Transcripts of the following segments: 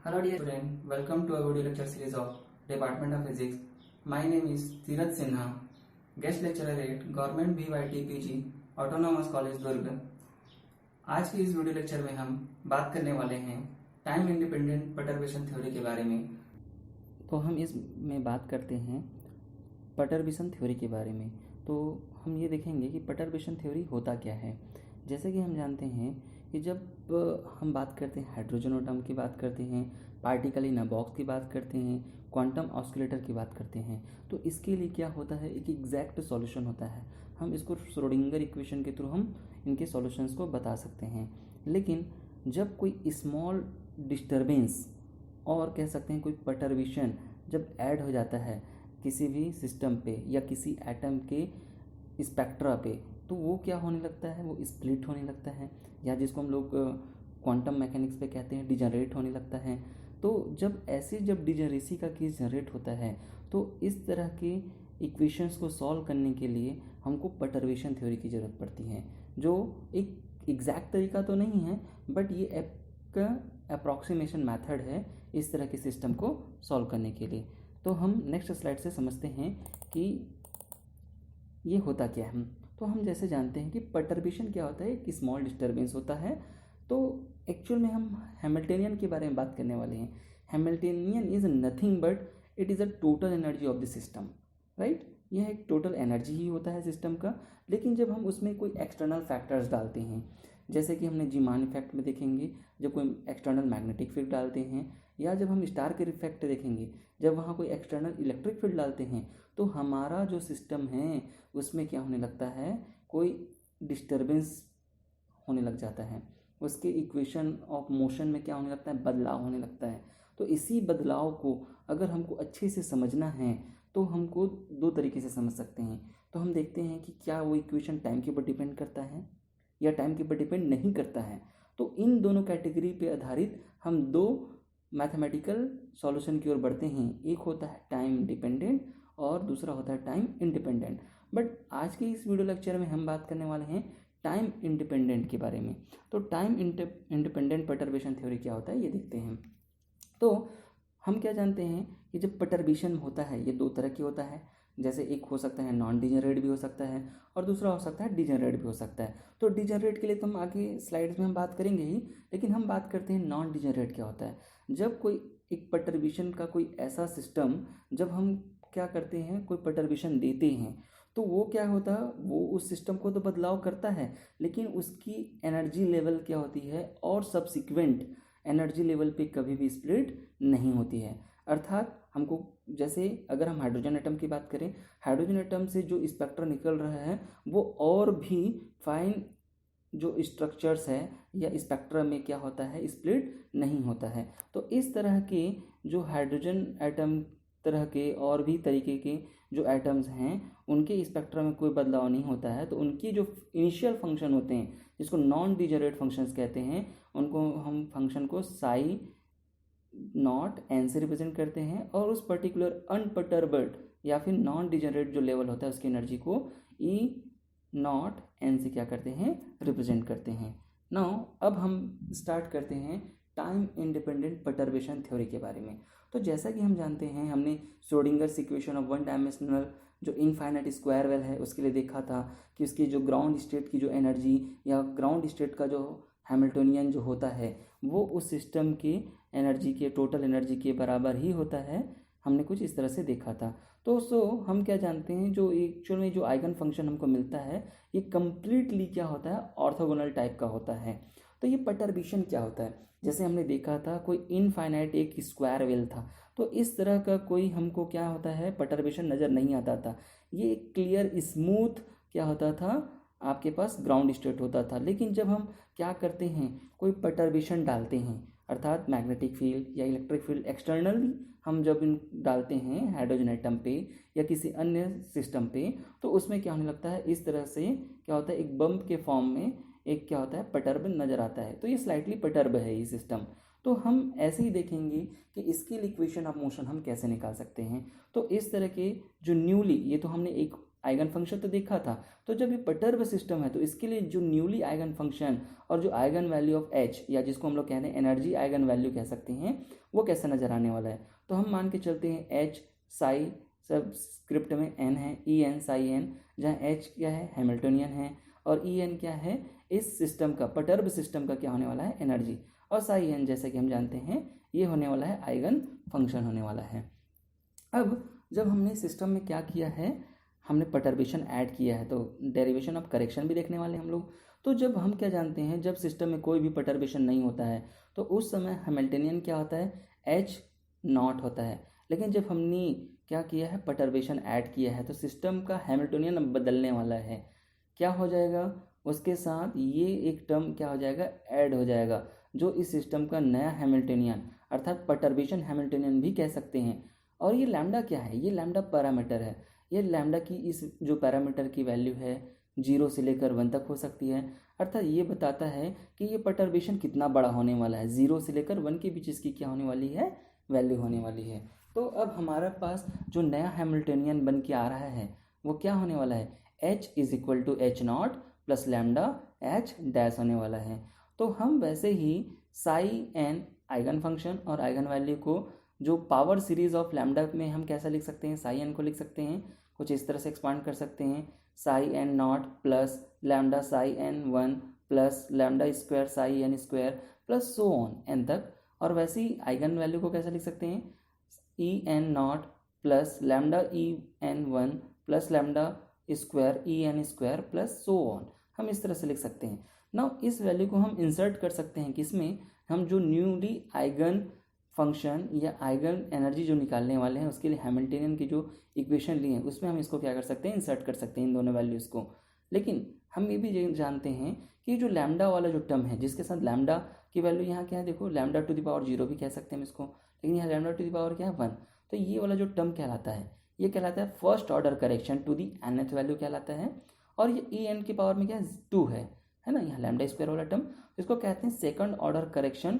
Hello dear student, welcome to our video lecture series of Department of Physics. My name is Tiraj Sinha, guest lecturer at Government BYT PG Autonomous College दुर्ग। आज के इस video lecture में हम बात करने वाले हैं time independent perturbation theory के बारे में। तो हम इसमें बात करते हैं परटर्बेशन थ्योरी के बारे में। तो हम ये देखेंगे कि परटर्बेशन थ्योरी होता क्या है। जैसे कि हम जानते हैं कि जब हम बात करते हैं हाइड्रोजन एटम की बात करते हैं, पार्टिकल इन अ बॉक्स की बात करते हैं, क्वांटम ऑस्किलेटर की बात करते हैं, तो इसके लिए क्या होता है, एक एग्जैक्ट सॉल्यूशन होता है। हम इसको श्रोडिंगर इक्वेशन के थ्रू हम इनके सॉल्यूशंस को बता सकते हैं। लेकिन जब कोई स्मॉल डिस्टर्बेंस और कह सकते हैं कोई परटर्बेशन जब ऐड हो जाता है किसी भी सिस्टम पे या किसी एटम के स्पेक्ट्रा पे, तो वो क्या होने लगता है, वो स्प्लिट होने लगता है, या जिसको हम लोग क्वांटम मैकेनिक्स पे कहते हैं डिजनरेट होने लगता है। तो जब डिजनरेसी का केस जनरेट होता है तो इस तरह के इक्वेशंस को सॉल्व करने के लिए हमको परटर्बेशन थ्योरी की ज़रूरत पड़ती है, जो एक एग्जैक्ट तरीका तो नहीं है बट ये एक अप्रॉक्सीमेशन मेथड है इस तरह के सिस्टम को सॉल्व करने के लिए। तो हम नेक्स्ट स्लाइड से समझते हैं कि ये होता क्या है। तो हम जैसे जानते हैं कि परटर्बेशन क्या होता है, एक स्मॉल डिस्टर्बेंस होता है। तो एक्चुअल में हम हैमिल्टनियन के बारे में बात करने वाले हैं। Hamiltonian is nothing but it is a total energy of the system, right. यह एक टोटल एनर्जी ही होता है सिस्टम का। लेकिन जब हम उसमें कोई एक्सटर्नल फैक्टर्स डालते हैं, जैसे कि हमने जीमान इफेक्ट में देखेंगे जब कोई एक्सटर्नल मैग्नेटिक फील्ड डालते हैं, या जब हम स्टार के इफेक्ट देखेंगे जब वहाँ कोई एक्सटर्नल इलेक्ट्रिक फील्ड डालते हैं, तो हमारा जो सिस्टम है उसमें क्या होने लगता है, कोई डिस्टर्बेंस होने लग जाता है। उसके इक्वेशन ऑफ मोशन में क्या होने लगता है, बदलाव होने लगता है। तो इसी बदलाव को अगर हमको अच्छे से समझना है तो हमको दो तरीके से समझ सकते हैं। तो हम देखते हैं कि क्या वो इक्वेशन टाइम के ऊपर डिपेंड करता है या टाइम के ऊपर डिपेंड नहीं करता है। तो इन दोनों कैटेगरी पे आधारित हम दो मैथमेटिकल सॉल्यूशन की ओर बढ़ते हैं। एक होता है टाइम डिपेंडेंट और दूसरा होता है टाइम इंडिपेंडेंट। बट आज के इस वीडियो लेक्चर में हम बात करने वाले हैं टाइम इंडिपेंडेंट के बारे में। तो टाइम इंडिपेंडेंट परटर्बेशन थ्योरी क्या होता है ये देखते हैं। तो हम क्या जानते हैं कि जब परटर्बेशन होता है ये दो तरह की होता है। जैसे एक हो सकता है नॉन डिजनरेट भी हो सकता है और दूसरा हो सकता है डिजनरेट भी हो सकता है। तो डिजनरेट के लिए तो हम आगे स्लाइड्स में हम बात करेंगे ही, लेकिन हम बात करते हैं नॉन डिजनरेट क्या होता है। जब कोई एक परटर्बेशन का कोई ऐसा सिस्टम, जब हम क्या करते हैं कोई परटर्बेशन देते हैं, तो वो क्या होता है, वो उस सिस्टम को तो बदलाव करता है लेकिन उसकी एनर्जी लेवल क्या होती है और सब्सिक्वेंट एनर्जी लेवल पे कभी भी स्प्लिट नहीं होती है। अर्थात हमको जैसे अगर हम हाइड्रोजन एटम की बात करें, हाइड्रोजन एटम से जो स्पेक्ट्रा निकल रहा है वो और भी फाइन जो स्ट्रक्चर्स है या स्पेक्ट्रम में क्या होता है, स्प्लिट नहीं होता है। तो इस तरह के जो हाइड्रोजन एटम तरह के और भी तरीके के जो एटम्स हैं उनके स्पेक्ट्रम में कोई बदलाव नहीं होता है। तो उनकी जो इनिशियल फंक्शन होते हैं जिसको नॉन डिजनरेट फंक्शंस कहते हैं, उनको हम फंक्शन को साई नॉट एन से रिप्रेजेंट करते हैं और उस पर्टिकुलर अनपर्टर्बड या फिर नॉन डिजनरेट जो लेवल होता है उसकी एनर्जी को ई नॉट एन से क्या करते हैं, रिप्रेजेंट करते हैं। नाउ अब हम स्टार्ट करते हैं टाइम इंडिपेंडेंट परटर्बेशन थ्योरी के बारे में। तो जैसा कि हम जानते हैं, हमने Schrödinger's equation of one dimensional जो इनफाइनाइट स्क्वायर वेल है उसके लिए देखा था कि उसकी जो ग्राउंड स्टेट की जो एनर्जी या ग्राउंड स्टेट का जो हैमिल्टनियन जो होता है वो उस सिस्टम के एनर्जी के टोटल एनर्जी के बराबर ही होता है। हमने कुछ इस तरह से देखा था। तो हम क्या जानते हैं, जो एक्चुअल में जो आइगन फंक्शन हमको मिलता है ये कम्प्लीटली क्या होता है, ऑर्थोगोनल टाइप का होता है। तो ये परटर्बेशन क्या होता है, जैसे हमने देखा था कोई इनफाइनाइट एक स्क्वायर वेल था, तो इस तरह का कोई हमको क्या होता है परटर्बेशन नज़र नहीं आता था। ये क्लियर स्मूथ क्या होता था, आपके पास ग्राउंड स्टेट होता था। लेकिन जब हम क्या करते हैं कोई परटर्बेशन डालते हैं, अर्थात मैग्नेटिक फील्ड या इलेक्ट्रिक फील्ड एक्सटर्नली हम जब इन डालते हैं हाइड्रोजन एटम पे या किसी अन्य सिस्टम पे, तो उसमें क्या होने लगता है, इस तरह से क्या होता है एक बम्प के फॉर्म में एक क्या होता है परटर्ब नज़र आता है। तो ये स्लाइटली परटर्ब है ये सिस्टम। तो हम ऐसे ही देखेंगे कि इसकी इक्वेशन ऑफ मोशन हम कैसे निकाल सकते हैं। तो इस तरह के जो न्यूली, ये तो हमने एक आइगन फंक्शन तो देखा था। तो जब ये परटर्ब सिस्टम है तो इसके लिए जो न्यूली आइगन फंक्शन और जो आइगन वैल्यू ऑफ एच, या जिसको हम लोग कहते हैं एनर्जी आइगन वैल्यू कह सकते हैं, वो कैसा नजर आने वाला है। तो हम मान के चलते हैं एच साई, सब स्क्रिप्ट में एन है, ई एन साई एन, जहाँ एच क्या है हैमिल्टनियन है और ई एन क्या है इस सिस्टम का, परटर्ब सिस्टम का क्या होने वाला है एनर्जी, और साई एन जैसे कि हम जानते हैं ये होने वाला है आइगन फंक्शन होने वाला है। अब जब हमने सिस्टम में क्या किया है, हमने परटर्बेशन ऐड किया है, तो डेरिवेशन ऑफ करेक्शन भी देखने वाले हम लोग। तो जब हम क्या जानते हैं, जब सिस्टम में कोई भी परटर्बेशन नहीं होता है तो उस समय हैमिल्टनियन क्या होता है एच नॉट होता है। लेकिन जब हमने क्या किया है परटर्बेशन ऐड किया है तो सिस्टम का हैमिल्टनियन अब बदलने वाला है। क्या हो जाएगा, उसके साथ ये एक टर्म क्या हो जाएगा ऐड हो जाएगा, जो इस सिस्टम का नया हैमिल्टनियन अर्थात परटर्बेशन हैमिल्टनियन भी कह सकते हैं। और ये लैम्डा क्या है, ये लैम्डा पैरामीटर है। ये लैम्डा की इस जो पैरामीटर की वैल्यू है 0 से लेकर 1 तक हो सकती है, अर्थात ये बताता है कि ये परटर्बेशन कितना बड़ा होने वाला है। 0 से लेकर 1 के बीच इसकी क्या होने वाली है वैल्यू होने वाली है। तो अब हमारे पास जो नया हैमिल्टनियन बन के आ रहा है वो क्या होने वाला है, h is equal to H not plus lambda H dash होने वाला है। तो हम वैसे ही साई एन आइगन फंक्शन और आइगन वैल्यू को जो पावर सीरीज ऑफ लैम्डा में हम कैसा लिख सकते हैं, साई एन को लिख सकते हैं कुछ इस तरह से एक्सपांड कर सकते हैं, psi N not plus lambda psi N 1 plus lambda square psi N square plus so on N तक। और वैसे ही आइगन वैल्यू को कैसा लिख सकते हैं, E N not plus lambda E N 1 plus lambda square E N square plus so on, हम इस तरह से लिख सकते हैं। नाउ इस वैल्यू को हम इंसर्ट कर सकते हैं किसमें, हम जो न्यूली आइगन फंक्शन या आइगन एनर्जी जो निकालने वाले हैं उसके लिए हैमिल्टनियन की जो इक्वेशन ली है उसमें हम इसको क्या कर सकते हैं इंसर्ट कर सकते हैं इन दोनों वैल्यूज़ को। लेकिन हम ये भी जानते हैं कि जो लैम्डा वाला जो टर्म है जिसके साथ लैम्डा की वैल्यू यहाँ क्या है, देखो लैम्डा टू द पावर 0 भी कह सकते हैं हम इसको, लेकिन यहाँ लैम्डा टू द पावर क्या है 1। तो ये वाला जो टर्म कहलाता है ये कहलाता है first order correction to the nth value कहलाता है। और ये ई एन की पावर में क्या है 2 है ना, यहाँ लैम्डा स्क्वायर वाला टर्म, इसको कहते हैं second order correction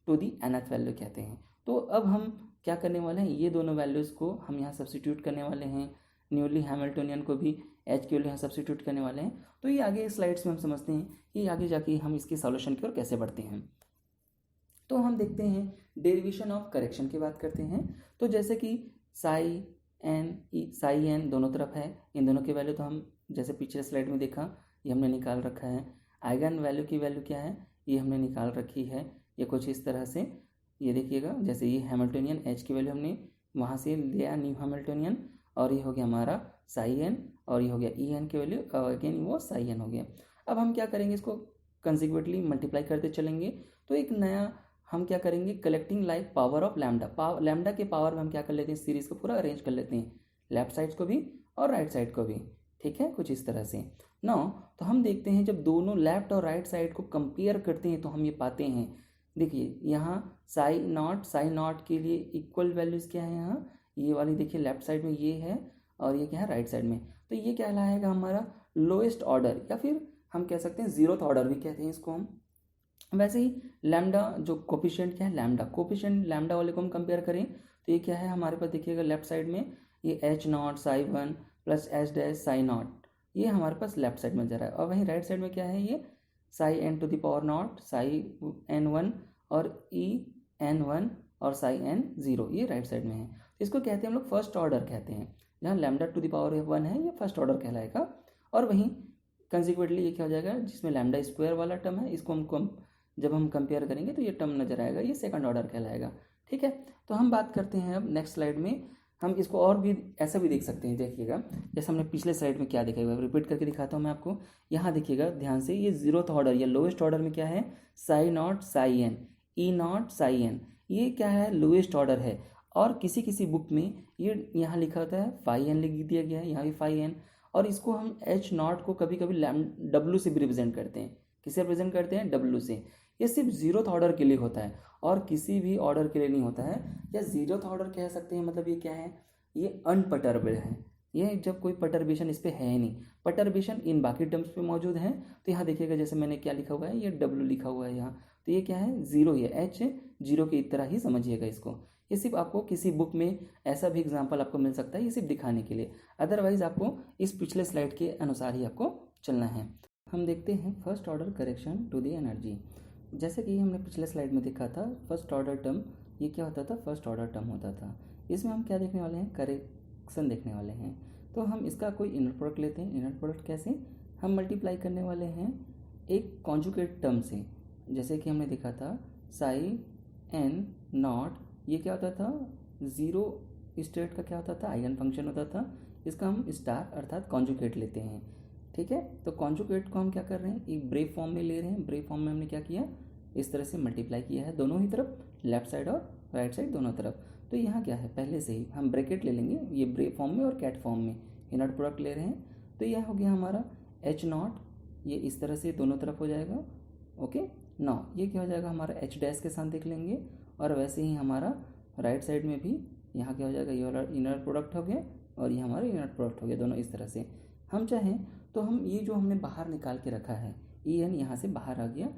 to the nth value कहते हैं। तो अब हम क्या करने वाले हैं, ये दोनों वैल्यूज़ को हम यहाँ सब्सिट्यूट करने वाले हैं, न्यूली हैमिल्टनियन को भी एच के लिए यहाँ सब्सिट्यूट करने वाले हैं। तो ये आगे स्लाइड्स में हम समझते हैं कि आगे जाके हम इसके सॉल्यूशन की ओर कैसे बढ़ते हैं। तो हम देखते हैं डेरिवेशन ऑफ करेक्शन की बात करते हैं। तो जैसे कि साई एन दोनों तरफ है, इन दोनों की वैल्यू तो हम जैसे पिछले स्लाइड में देखा ये हमने निकाल रखा है। आइगन वैल्यू की वैल्यू क्या है ये हमने निकाल रखी है, ये कुछ इस तरह से, ये देखिएगा जैसे ये हैमिल्टनियन एच की वैल्यू हमने वहाँ से लिया न्यू हैमिल्टनियन, और ये हो गया हमारा साई एन, और ये हो गया ई एन की वैल्यू, अगेन वो साई एन हो गया। अब हम क्या करेंगे, इसको कंसिक्वेंटली मल्टीप्लाई करते चलेंगे। तो एक नया हम क्या करेंगे, collecting like power of lambda, lambda के पावर में हम क्या कर लेते हैं सीरीज़ को पूरा अरेंज कर लेते हैं, लेफ्ट साइड को भी और राइट साइड को भी, ठीक है कुछ इस तरह से। नाउ तो हम देखते हैं जब दोनों लेफ्ट और राइट साइड को कंपेयर करते हैं तो हम ये पाते हैं, देखिए यहाँ साई नॉट के लिए इक्वल वैल्यूज़ क्या है, यहाँ ये वाली देखिए लेफ्ट साइड में ये है और ये क्या है राइट साइड में। तो ये क्या लाएगा हमारा लोएस्ट ऑर्डर, या फिर हम कह सकते हैं जीरोथ ऑर्डर भी कहते हैं इसको हम। वैसे ही लैम्डा जो कोफिशिएंट क्या है, लैम्डा कोफिशिएंट लैम्डा वाले को हम कंपेयर करें तो ये क्या है हमारे पास, देखिएगा लेफ्ट साइड में ये H not Sai 1 plus H dash Sai not, ये हमारे पास लेफ्ट साइड में जा रहा है। और वहीं राइट साइड में क्या है, ये psi N to the power not psi N 1 और ई एन 1 और साई एन 0, ये राइट साइड में है। इसको कहते हैं हम लोग फर्स्ट ऑर्डर कहते हैं, जहाँ लैम्डा टू द पावर 1 है ये फर्स्ट ऑर्डर कहलाएगा। और वहीं कंसिक्वेंटली ये क्या हो जाएगा, जिसमें लैम्डा स्क्वायर वाला टर्म है इसको हम जब हम कंपेयर करेंगे तो ये टर्म नजर आएगा, ये सेकंड ऑर्डर कहलाएगा, ठीक है। तो हम बात करते हैं अब नेक्स्ट स्लाइड में, हम इसको और भी ऐसा भी देख सकते हैं, देखिएगा जैसे हमने पिछले स्लाइड में क्या देखा है, रिपीट करके दिखाता हूँ मैं आपको। यहाँ देखिएगा ध्यान से, ये जीरोथ ऑर्डर या लोएस्ट ऑर्डर में क्या है, psi not psi N, E not psi N, ये क्या है लोएस्ट ऑर्डर है। और किसी किसी बुक में ये यहाँ लिखा होता है फाई एन लिख दिया गया है, यहाँ भी फाई एन, और इसको हम एच नॉट को कभी कभी डब्ल्यू से भी रिप्रेजेंट करते हैं, किसे रिप्रेजेंट करते हैं, डब्ल्यू से। ये सिर्फ जीरोथ ऑर्डर के लिए होता है और किसी भी ऑर्डर के लिए नहीं होता है, या जीरोथ ऑर्डर कह सकते हैं, मतलब ये क्या है, ये अनपटर्बल है, ये जब कोई परटर्बेशन इस पर है ही नहीं, परटर्बेशन इन बाकी टर्म्स पे मौजूद है। तो यहाँ देखिएगा जैसे मैंने क्या लिखा हुआ है, ये डब्ल्यू लिखा हुआ है यहाँ, तो ये क्या है जीरो, ये एच जीरो की तरह ही समझिएगा इसको। ये सिर्फ आपको किसी बुक में ऐसा भी एग्जाम्पल आपको मिल सकता है, ये सिर्फ दिखाने के लिए, अदरवाइज आपको इस पिछले स्लाइड के अनुसार ही आपको चलना है। हम देखते हैं first order correction to the energy. जैसे कि हमने पिछले स्लाइड में देखा था, फर्स्ट ऑर्डर टर्म ये क्या होता था, फर्स्ट ऑर्डर टर्म होता था। इसमें हम क्या देखने वाले हैं, करेक्शन देखने वाले हैं। तो हम इसका कोई इनर प्रोडक्ट लेते हैं। इनर प्रोडक्ट कैसे, हम मल्टीप्लाई करने वाले हैं एक कॉन्जुगेट टर्म से। जैसे कि हमने देखा था साई एन नॉट, ये क्या होता था, जीरो स्टेट का क्या होता था, आइगन फंक्शन होता था। इसका हम स्टार अर्थात कॉन्जुगेट लेते हैं। ठीक है, तो कॉन्जुगेट को हम क्या कर रहे हैं, एक ब्रेव फॉर्म में ले रहे हैं। ब्रेव फॉर्म में हमने क्या किया, इस तरह से मल्टीप्लाई किया है दोनों ही तरफ, लेफ्ट साइड और राइट साइड दोनों तरफ। तो यहाँ क्या है, पहले से ही हम ब्रैकेट ले लेंगे, ये ब्रेव फॉर्म में और कैट फॉर्म में इनर प्रोडक्ट ले रहे हैं। तो यह हो गया हमारा एच नॉट, ये इस तरह से दोनों तरफ हो जाएगा। ओके, नौ ये क्या हो जाएगा हमारा एच डैश के साथ देख लेंगे। और वैसे ही हमारा राइट साइड में भी यहाँ क्या हो जाएगा, ये वाला इनर प्रोडक्ट हो गया और ये हमारा इनर प्रोडक्ट हो गया, दोनों इस तरह से। हम चाहें तो हम ये जो हमने बाहर निकाल के रखा है ई एन, यहाँ से बाहर आ गया,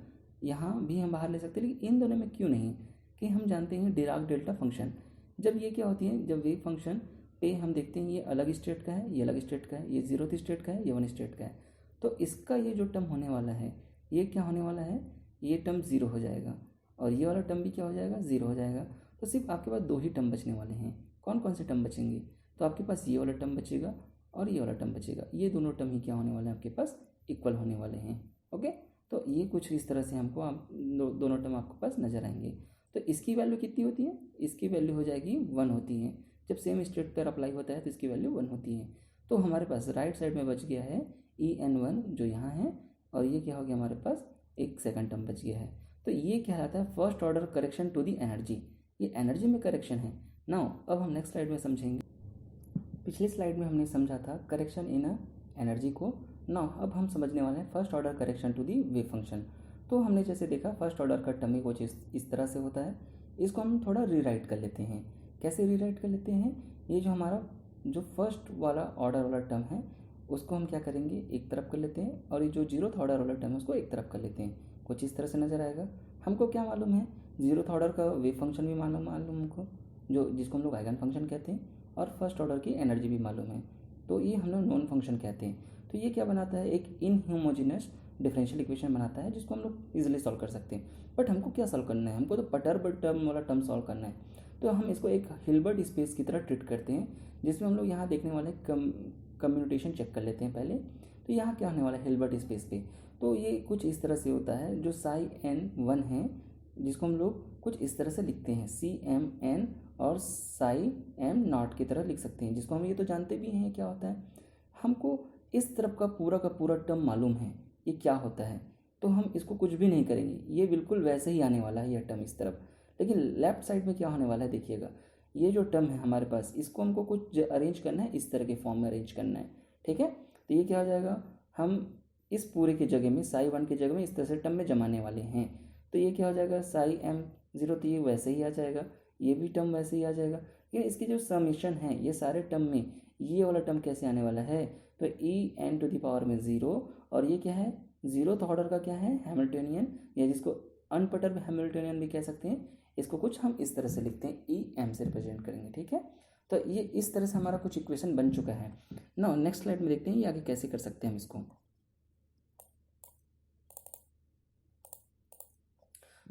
यहाँ भी हम बाहर ले सकते हैं, लेकिन इन दोनों में क्यों नहीं, कि हम जानते हैं डिराक डेल्टा फंक्शन। जब ये क्या होती है, जब वेव फंक्शन पे हम देखते हैं ये अलग स्टेट का है, ये अलग स्टेट का है, ये जीरोथ स्टेट का है, ये वन स्टेट का है, तो इसका ये जो टर्म होने वाला है ये क्या होने वाला है, ये टर्म जीरो हो जाएगा और ये वाला टर्म भी क्या हो जाएगा, जीरो हो जाएगा। तो सिर्फ आपके पास दो ही टर्म बचने वाले हैं। कौन कौन से टर्म बचेंगे, तो आपके पास ये वाला टर्म बचेगा और ये वाला टर्म बचेगा। ये दोनों टर्म ही क्या होने वाले हैं, आपके पास इक्वल होने वाले हैं। ओके, तो ये कुछ इस तरह से हमको आप दोनों टर्म आपके पास नजर आएंगे। तो इसकी वैल्यू कितनी होती है, इसकी वैल्यू हो जाएगी 1 होती है। जब सेम स्टेट पर अप्लाई होता है तो इसकी वैल्यू 1 होती है। तो हमारे पास राइट साइड में बच गया है EN1 जो यहाँ है, और ये क्या हो गया हमारे पास एक सेकंड टर्म बच गया है। तो ये कहलाता है first order correction to the energy. ये एनर्जी में करेक्शन है। नाउ अब हम नेक्स्ट स्लाइड में समझेंगे। पिछली स्लाइड में हमने समझा था करेक्शन इन एनर्जी को। नाउ अब हम समझने वाले हैं first order correction to the wave function. तो हमने जैसे देखा फर्स्ट ऑर्डर का टर्म ही कुछ इस तरह से होता है। इसको हम थोड़ा रीराइट कर लेते हैं। कैसे रीराइट कर लेते हैं, ये जो हमारा जो फर्स्ट वाला ऑर्डर वाला टर्म है उसको हम क्या करेंगे, एक तरफ कर लेते हैं, और ये जो जीरोथ ऑर्डर वाला टर्म है उसको एक तरफ कर लेते हैं। कुछ इस तरह से नजर आएगा। हमको क्या मालूम है, जीरोथ ऑर्डर का वेव फंक्शन भी मालूम हमको, जो जिसको हम लोग आइगन फंक्शन कहते हैं, और फर्स्ट ऑर्डर की एनर्जी भी मालूम है। तो ये हम लोग नॉन फंक्शन कहते हैं। तो ये क्या बनाता है, एक इनहोमोजेनस डिफरेंशियल इक्वेशन बनाता है जिसको हम लोग इजीली सॉल्व कर सकते हैं। बट हमको क्या सॉल्व करना है, हमको तो परटर्ब टर्म वाला टर्म सॉल्व करना है। तो हम इसको एक हिल्बर्ट स्पेस की तरह ट्रीट करते हैं, जिसमें हम लोग यहाँ देखने वाले कम्यूटेशन चेक कर लेते हैं पहले। तो यहाँ क्या होने वाला है हिल्बर्ट स्पेस पे, तो ये कुछ इस तरह से होता है। जो साई n1 है जिसको हम लोग कुछ इस तरह से लिखते हैं CMN, और साई m0 की तरह लिख सकते हैं, जिसको हम ये तो जानते भी हैं क्या होता है। हमको इस तरफ का पूरा टर्म मालूम है ये क्या होता है, तो हम इसको कुछ भी नहीं करेंगे, ये बिल्कुल वैसे ही आने वाला है यह टर्म इस तरफ। लेकिन लेफ्ट साइड में क्या होने वाला है देखिएगा, ये जो टर्म है हमारे पास इसको हमको कुछ अरेंज करना है, इस तरह के फॉर्म में अरेंज करना है। ठीक है, तो ये क्या हो जाएगा, हम इस पूरे की जगह में साई 1 की जगह में इस तरह से टर्म में जमाने वाले हैं। तो ये क्या हो जाएगा, साई m0, तो ये वैसे ही आ जाएगा, ये भी टर्म वैसे ही आ जाएगा। लेकिन इसकी जो समीशन है ये सारे टर्म में ये वाला टर्म कैसे आने वाला है, तो EN⁻0, और ये क्या है, जीरोथ ऑर्डर का क्या है, हैमिल्टनियन, या जिसको अनपर्टर्ब हैमिल्टनियन भी कह सकते हैं। इसको कुछ हम इस तरह से लिखते हैं, EM से रिप्रेजेंट करेंगे। ठीक है, तो ये इस तरह से हमारा कुछ इक्वेशन बन चुका है। ना नेक्स्ट स्लाइड में देखते हैं ये आगे कैसे कर सकते हैं हम इसको।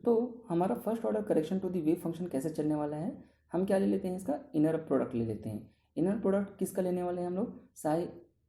तो हमारा first order correction to the wave function कैसे चलने वाला है, हम क्या ले लेते हैं, इसका इनर प्रोडक्ट ले लेते हैं। इनर प्रोडक्ट किसका लेने वाले हैं हम लोग, साई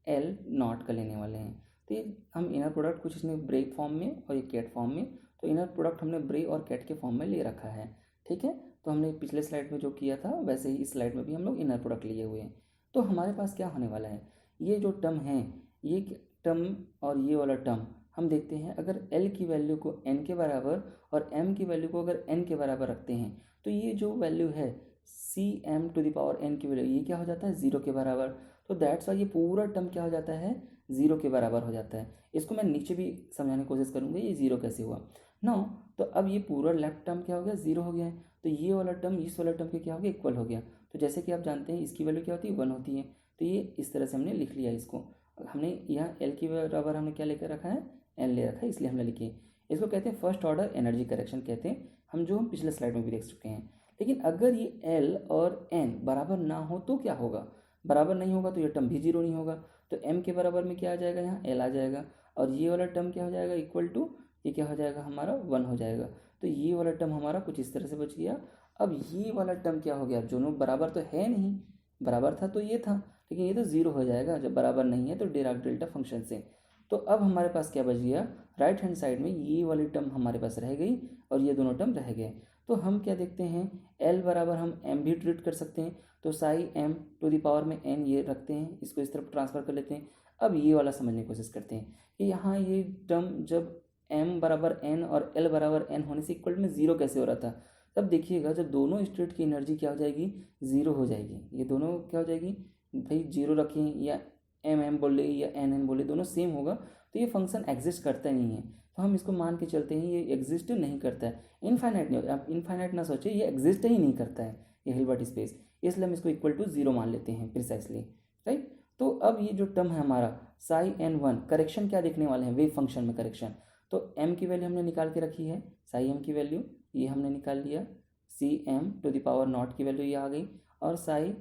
L0 का लेने वाले हैं। तो ये हम इनर प्रोडक्ट कुछ इसमें ब्रेक फॉर्म में और ये कैट फॉर्म में, तो इनर प्रोडक्ट हमने ब्रे और कैट के फॉर्म में ले रखा है। ठीक है, तो हमने पिछले स्लाइड में जो किया था वैसे ही इस स्लाइड में भी हम लोग इनर प्रोडक्ट लिए हुए हैं। तो हमारे पास क्या होने वाला है, ये जो टर्म है, ये टर्म और ये वाला टर्म हम देखते हैं, अगर L की वैल्यू को n के बराबर और m की वैल्यू को अगर n के बराबर रखते हैं, तो ये जो वैल्यू है CM⁻n की वैल्यू ये क्या हो जाता है, 0 के बराबर। तो दैट्स वाई ये पूरा टर्म क्या हो जाता है, 0 के बराबर हो जाता है। इसको मैं नीचे भी समझाने की कोशिश करूँगा ये 0 कैसे हुआ। नो, तो अब ये पूरा लेफ्ट टर्म क्या हो गया, 0 हो गया है। तो ये वाला टर्म इस वाला टर्म के क्या हो गया, इक्वल हो गया। तो जैसे कि आप जानते हैं इसकी वैल्यू क्या होती है, 1 होती है। तो ये इस तरह से हमने लिख लिया इसको। हमने यहाँ L की बराबर हमने क्या लेकर रखा है, n ले रखा है, इसलिए हमने लिखी। इसको कहते हैं फर्स्ट ऑर्डर एनर्जी करेक्शन कहते हैं, हम पिछले स्लाइड में भी देख चुके हैं। लेकिन अगर ये एल और एन बराबर ना हो तो क्या होगा, बराबर नहीं होगा तो ये टर्म भी जीरो नहीं होगा। तो एम के बराबर में क्या आ जाएगा, यहाँ एल आ जाएगा, और ये वाला टर्म क्या हो जाएगा, इक्वल टू ये क्या हो जाएगा हमारा 1 हो जाएगा। तो ये वाला टर्म हमारा कुछ इस तरह से बच गया। अब ये वाला टर्म क्या हो गया, दोनों बराबर तो है नहीं, बराबर था तो ये था, लेकिन ये तो ज़ीरो हो जाएगा जब बराबर नहीं है तो डिराक डेल्टा फंक्शन से। तो अब हमारे पास क्या बच गया, राइट हैंड साइड में ये वाली टर्म हमारे पास रह गई और ये दोनों टर्म रह गए। तो हम क्या देखते हैं, एल बराबर हम एम भी ट्रीट कर सकते हैं, तो psi M to the power में एन ये रखते हैं, इसको इस तरफ ट्रांसफ़र कर लेते हैं। अब ये वाला समझने की कोशिश करते हैं कि यहाँ ये टर्म जब एम बराबर एन और एल बराबर एन होने से इक्वल में ज़ीरो कैसे हो रहा था। तब देखिएगा जब दोनों स्टेट की एनर्जी क्या हो जाएगी, ज़ीरो हो जाएगी। ये दोनों क्या हो जाएगी भाई, जीरो रखें या एम एम बोले या एन एन बोले, दोनों सेम होगा तो ये फंक्शन एग्जिस्ट करता नहीं है। तो हम इसको मान के चलते हैं ये एग्जिस्ट नहीं करता है, इनफाइनाइट नहीं होता। आप इनफाइनाइट ना सोचिए, ये एग्जिस्ट ही नहीं करता है ये हिल्बर्ट स्पेस, इसलिए हम इसको इक्वल टू ज़ीरो मान लेते हैं प्रिसाइसली, राइट। तो अब ये जो टर्म है हमारा साई एन 1, करेक्शन क्या देखने वाले हैं, वेव फंक्शन में करेक्शन। तो एम की वैल्यू हमने निकाल के रखी है, साई एम की वैल्यू ये हमने निकाल लिया, C M to the power not की वैल्यू ये आ गई, और साई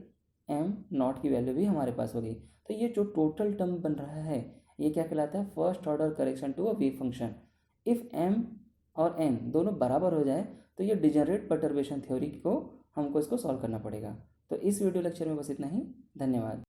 एम नॉट की वैल्यू भी हमारे पास हो गई। तो ये जो टोटल टर्म बन रहा है ये क्या कहलाता है, first order correction to a wave function. If M और एन दोनों बराबर हो जाए तो ये डिजनरेट परटर्बेशन थ्योरी को हमको इसको सॉल्व करना पड़ेगा। तो इस वीडियो लेक्चर में बस इतना ही, धन्यवाद।